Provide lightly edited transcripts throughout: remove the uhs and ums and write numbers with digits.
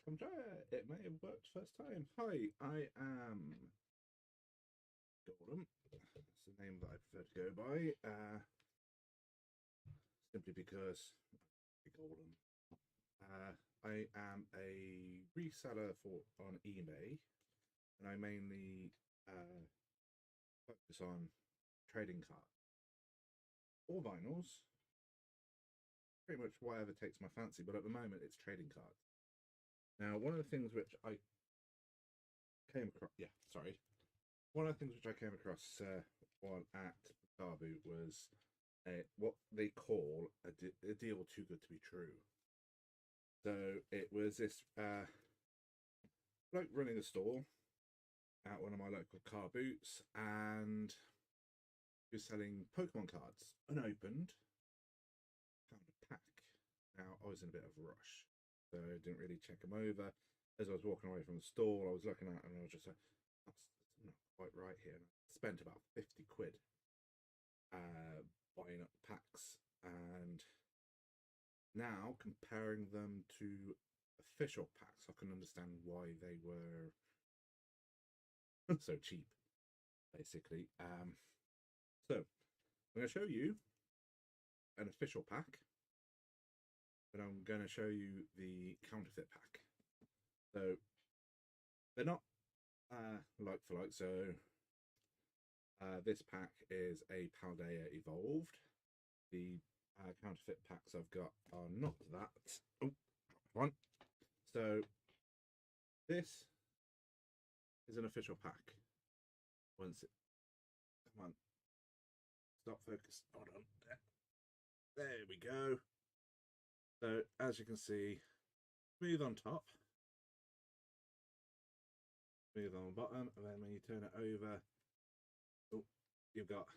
Come try it. It may have worked first time. Hi, I am Golden. That's the name that I prefer to go by. Simply because Golden. I am a reseller on eBay, and I mainly focus on trading cards or vinyls, pretty much whatever takes my fancy. But at the moment, it's trading cards. Now, one of the things which I came across, one of the things which I came across while at Car Boot was what they call a deal too good to be true. So it was this bloke running a store at one of my local car boots, and he was selling Pokemon cards unopened. Found a pack. Now I was in a bit of a rush, so I didn't really check them over. As I was walking away from the store, I was looking at them and I was just like, that's not quite right here. And I spent about 50 quid buying up packs, and now comparing them to official packs, I can understand why they were so cheap, basically. So I'm going to show you an official pack, but I'm going to show you the counterfeit pack. So they're not like for like. So this pack is a Paldea Evolved. The counterfeit packs I've got are not that. Oh, one. So this is an official pack. Once it, come on, stop focus. Hold on. There we go. So as you can see, smooth on top, smooth on the bottom, and then when you turn it over, oh, you've got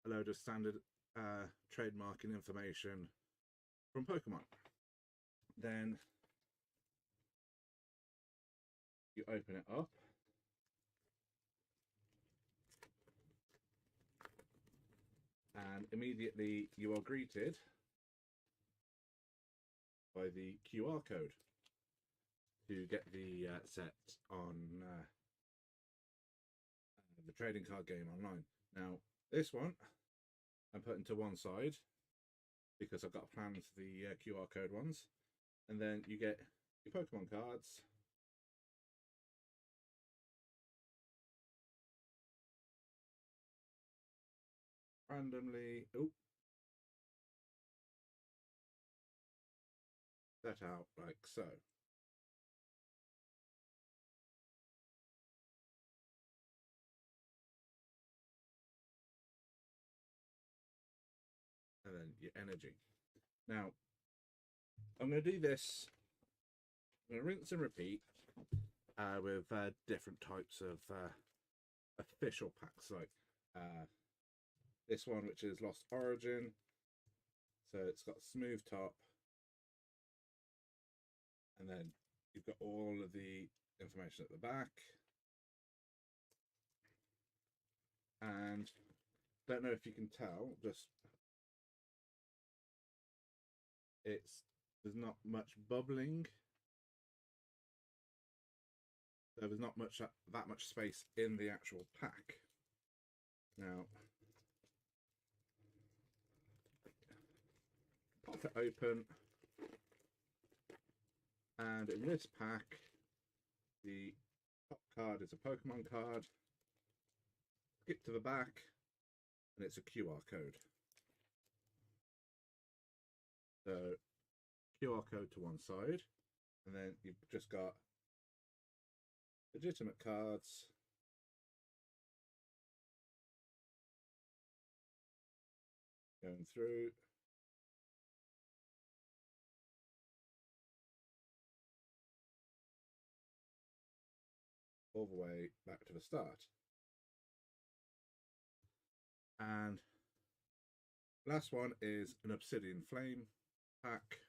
a load of standard trademarking information from Pokemon. Then you open it up, and immediately you are greeted by the QR code to get the set on the trading card game online. Now, this one I'm putting to one side because I've got a plan for the QR code ones. And then you get your Pokemon cards. Randomly, set out like so. And then your energy. Now, I'm going to do this. I'm going to rinse and repeat with different types of official packs, like this one, which is Lost Origin. So it's got smooth top, and then you've got all of the information at the back. And don't know if you can tell, just there's not much bubbling. So there's not much that much space in the actual pack. Now, pop it open, and in this pack, the top card is a Pokemon card. Skip to the back, and it's a QR code. So, QR code to one side, and then you've just got legitimate cards. Going through. All the way back to the start. And last one is an Obsidian Flame pack,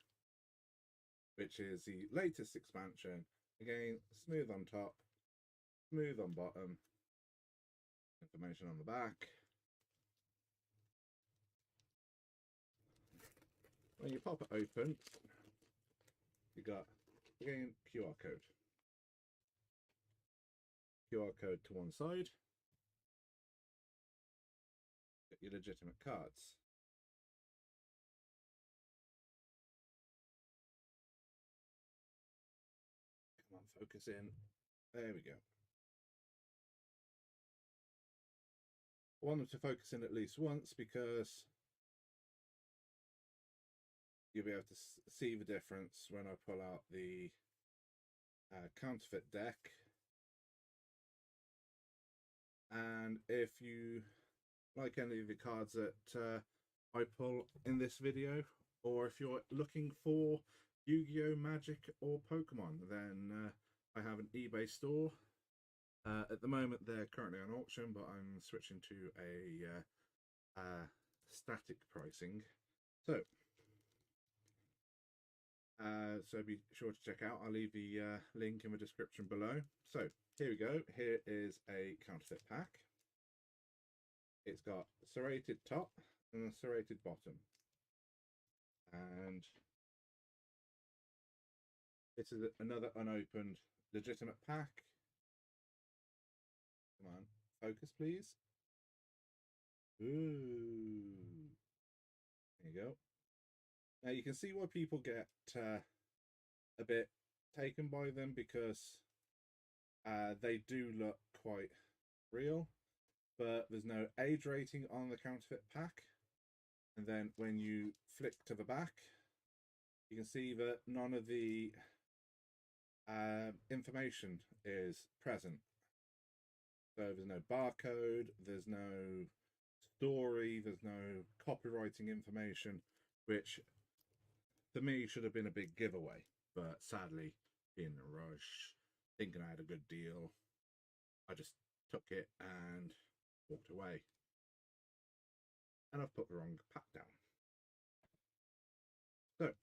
which is the latest expansion. Again, smooth on top, smooth on bottom, information on the back. When you pop it open, you got again, QR code. QR code to one side. Get your legitimate cards. Come on, focus in. There we go. I want them to focus in at least once because you'll be able to see the difference when I pull out the counterfeit deck. And if you like any of the cards that I pull in this video, or if you're looking for Yu-Gi-Oh, Magic or Pokemon, then I have an eBay store. At the moment they're currently on auction, but I'm switching to a static pricing. So be sure to check out. I'll leave the link in the description below. So here we go. Here is a counterfeit pack. It's got a serrated top and a serrated bottom. And this is another unopened legitimate pack. Come on, focus please. Ooh. There you go. Now you can see why people get a bit taken by them, because they do look quite real, but there's no age rating on the counterfeit pack. And then when you flick to the back, you can see that none of the information is present. So there's no barcode, there's no story, there's no copywriting information, which to me should have been a big giveaway. But sadly, in a rush, thinking I had a good deal, I just took it and walked away. And I've put the wrong pack down. So,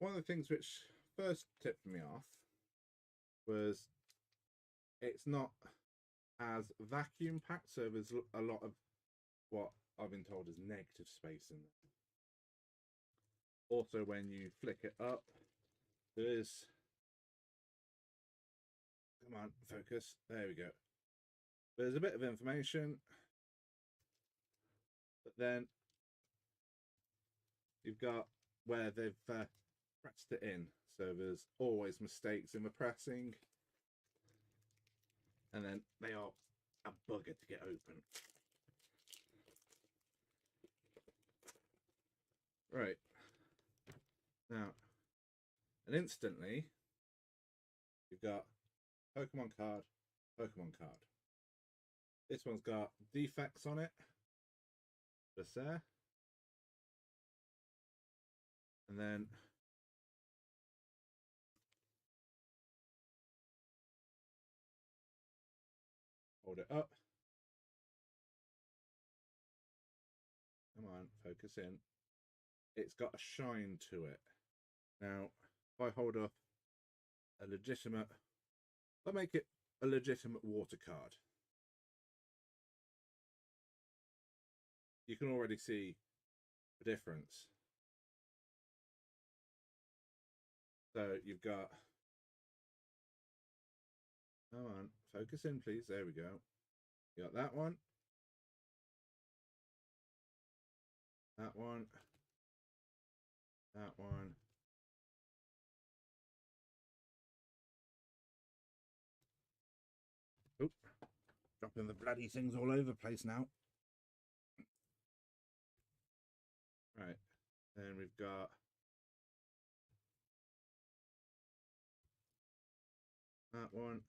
one of the things which first tipped me off was it's not as vacuum packed, so there's a lot of what I've been told is negative space in there. Also, when you flick it up, there's, come on, focus, there we go. There's a bit of information, but then you've got where they've pressed it in. So there's always mistakes in the pressing, and then they are a bugger to get open. Right. Now, and instantly, you've got Pokemon card, Pokemon card. This one's got defects on it, just there. And then hold it up. Come on, focus in. It's got a shine to it. Now, if I hold up a legitimate, I'll make it a legitimate water card. You can already see the difference. So you've got, come on, focus in please, there we go. You got that one. That one. That one. Oop, dropping the bloody things all over the place now. Right, then we've got that one,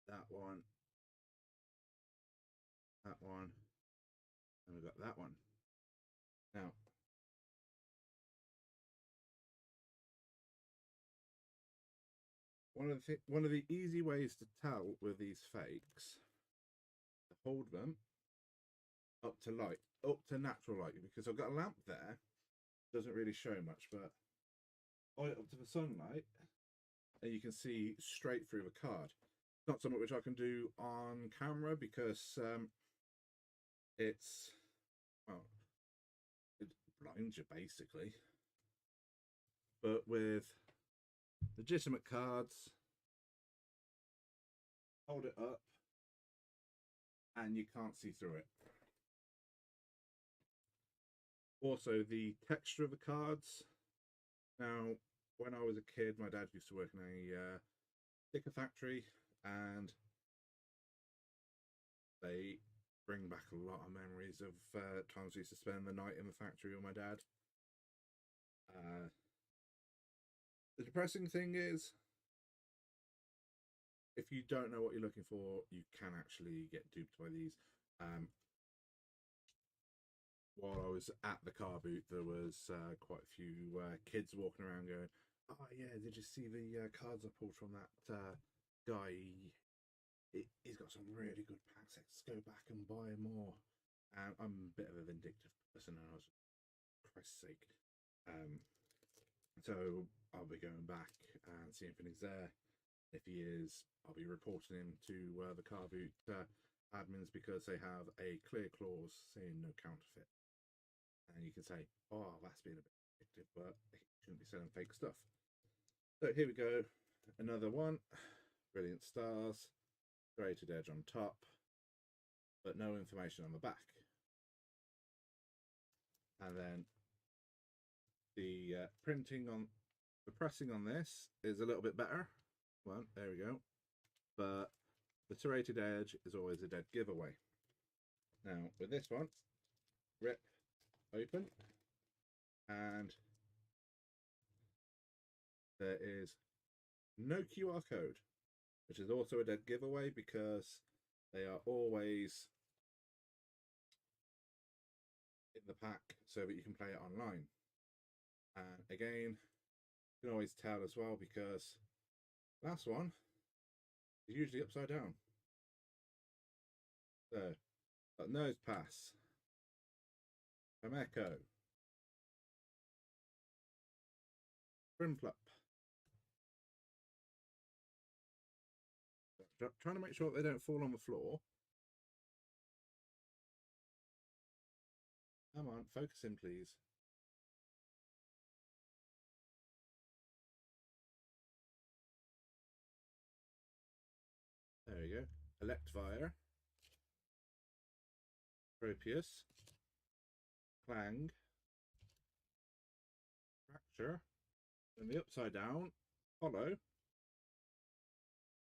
that one, that one, and we've got that one. Now, one of the easy ways to tell with these fakes, to hold them up to light, up to natural light, because I've got a lamp there, doesn't really show much, but hold it up to the sunlight and you can see straight through the card. Not something which I can do on camera because it's, well, it blinds you basically. But with legitimate cards, hold it up and you can't see through it. Also, the texture of the cards. Now, when I was a kid, my dad used to work in a sticker factory, and they bring back a lot of memories of times we used to spend the night in the factory with my dad. The depressing thing is, if you don't know what you're looking for, you can actually get duped by these. While I was at the car boot, there was quite a few kids walking around going, "Oh yeah, did you see the cards I pulled from that guy? He's got some really good packs. Let's go back and buy more." And I'm a bit of a vindictive person, and I was, for Christ's sake. So I'll be going back and seeing if he's there. If he is, I'll be reporting him to the car boot admins, because they have a clear clause saying no counterfeit. And you can say, "Oh, that's been a bit addictive, but he shouldn't be selling fake stuff." So here we go, another one. Brilliant stars, serrated edge on top, but no information on the back. And then the pressing on this is a little bit better. Well, there we go. But the serrated edge is always a dead giveaway. Now with this one, rip open, and there is no QR code, which is also a dead giveaway, because they are always in the pack so that you can play it online. And again, you can always tell as well, because last one is usually upside down. So, got nose pass, Echo, Brimflup. Trying to make sure they don't fall on the floor. Come on, focus in, please. There we go. Electivire, Tropius, Clang, Fracture, and the upside down, Hollow,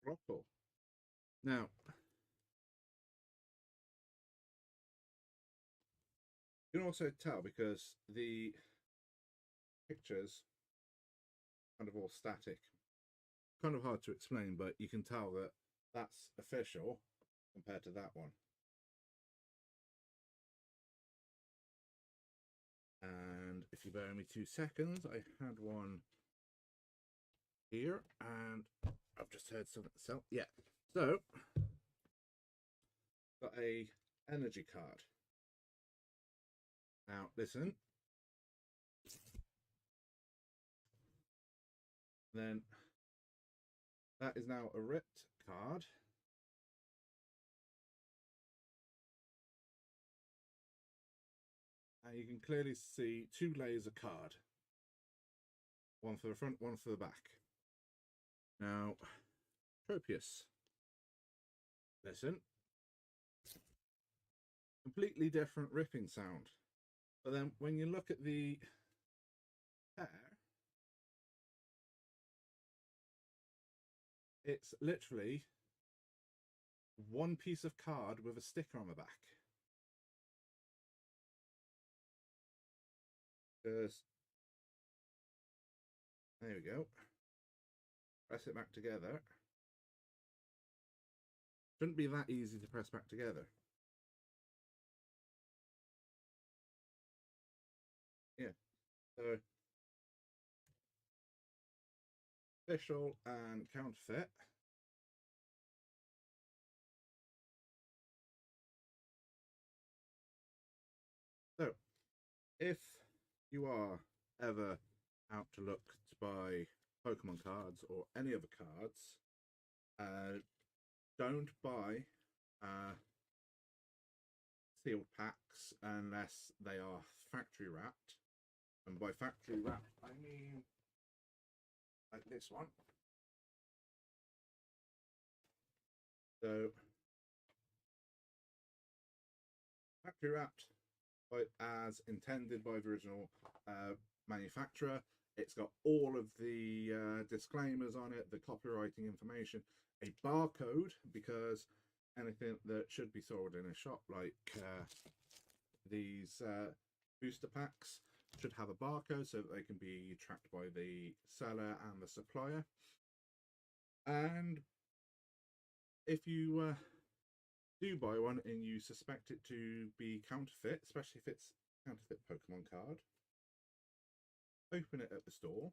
Grapple. Now, you can also tell, because the pictures kind of all static. Kind of hard to explain, but you can tell that that's official compared to that one. And if you bear me 2 seconds, I had one here, and I've just heard something sell. Yeah, so got a energy card. Now listen. Then that is now a ripped card. And you can clearly see 2 layers of card. One for the front, one for the back. Now, Tropius. Listen. Completely different ripping sound. But then when you look at the pair, it's literally one piece of card with a sticker on the back. Because there we go. Press it back together. Shouldn't be that easy to press back together. Yeah. So official and counterfeit. So if you are ever out to look to buy Pokemon cards or any other cards, don't buy sealed packs unless they are factory wrapped. And by factory wrapped, I mean like this one. So factory wrapped as intended by the original manufacturer. It's got all of the disclaimers on it, the copywriting information, a barcode, because anything that should be sold in a shop like these booster packs should have a barcode so that they can be tracked by the seller and the supplier. And if you do buy one and you suspect it to be counterfeit, especially if it's counterfeit Pokemon card, open it at the store,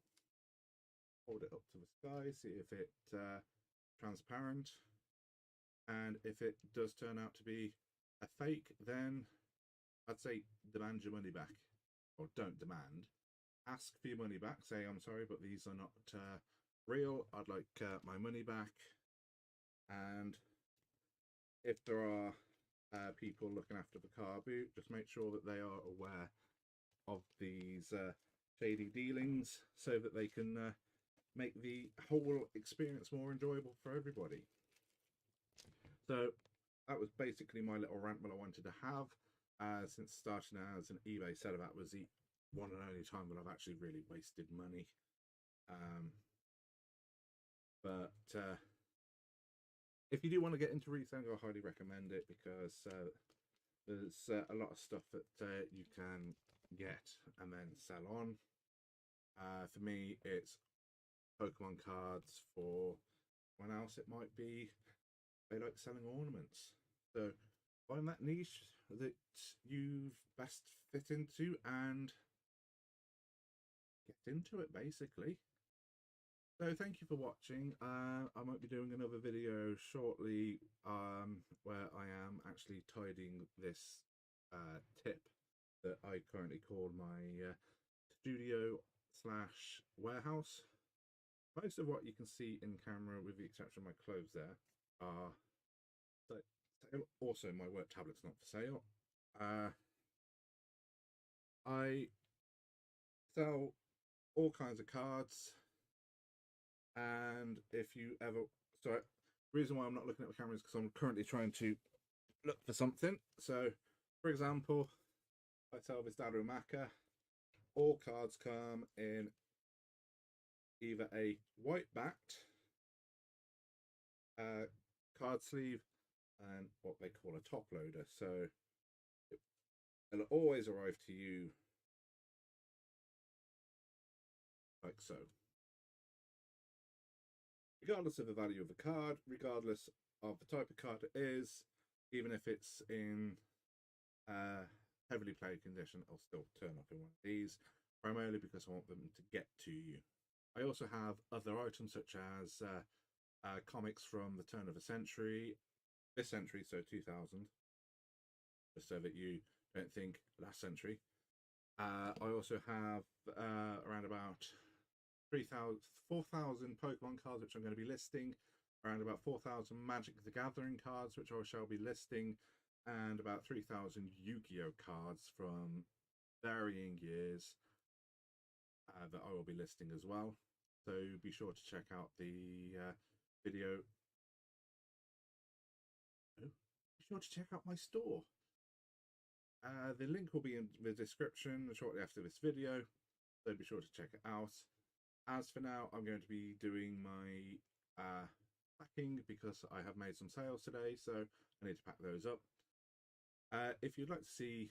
hold it up to the sky, see if it's transparent, and if it does turn out to be a fake, then I'd say demand your money back, or don't demand. Ask for your money back. Say, I'm sorry, but these are not real. I'd like my money back. And if there are people looking after the car boot, just make sure that they are aware of these shady dealings so that they can make the whole experience more enjoyable for everybody. So that was basically my little rant that I wanted to have. Since starting as an eBay seller, that was the one and only time that I've actually really wasted money. But if you do want to get into reselling, I highly recommend it, because there's a lot of stuff that you can get and then sell on. For me, it's Pokemon cards. For someone else, it might be they like selling ornaments. So find that niche that you best fit into and get into it, basically. So thank you for watching. I might be doing another video shortly where I am actually tidying this tip that I currently call my studio slash warehouse. Most of what you can see in camera, with the exception of my clothes there, are also my work tablet's not for sale. I sell all kinds of cards, and if you ever, sorry, the reason why I'm not looking at the camera is because I'm currently trying to look for something. So for example, I sell this Darumaka. All cards come in either a white backed card sleeve and what they call a top loader. So it'll always arrive to you like so. Regardless of the value of the card, regardless of the type of card it is, even if it's in heavily played condition, I'll still turn up in one of these, primarily because I want them to get to you. I also have other items such as comics from the turn of the century, this century, so 2000, just so that you don't think last century. I also have around about 4,000 Pokemon cards, which I'm going to be listing, around about 4,000 Magic the Gathering cards, which I shall be listing, and about 3,000 Yu-Gi-Oh cards from varying years that I will be listing as well. So be sure to check out the video. Be sure to check out my store. The link will be in the description shortly after this video, so be sure to check it out. As for now, I'm going to be doing my packing because I have made some sales today, so I need to pack those up. If you'd like to see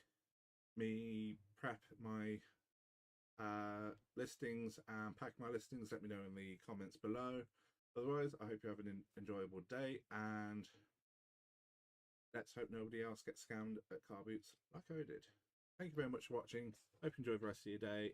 me prep my listings and pack my listings, let me know in the comments below. Otherwise, I hope you have an enjoyable day, and let's hope nobody else gets scammed at car boots like I did. Thank you very much for watching. Hope you enjoy the rest of your day.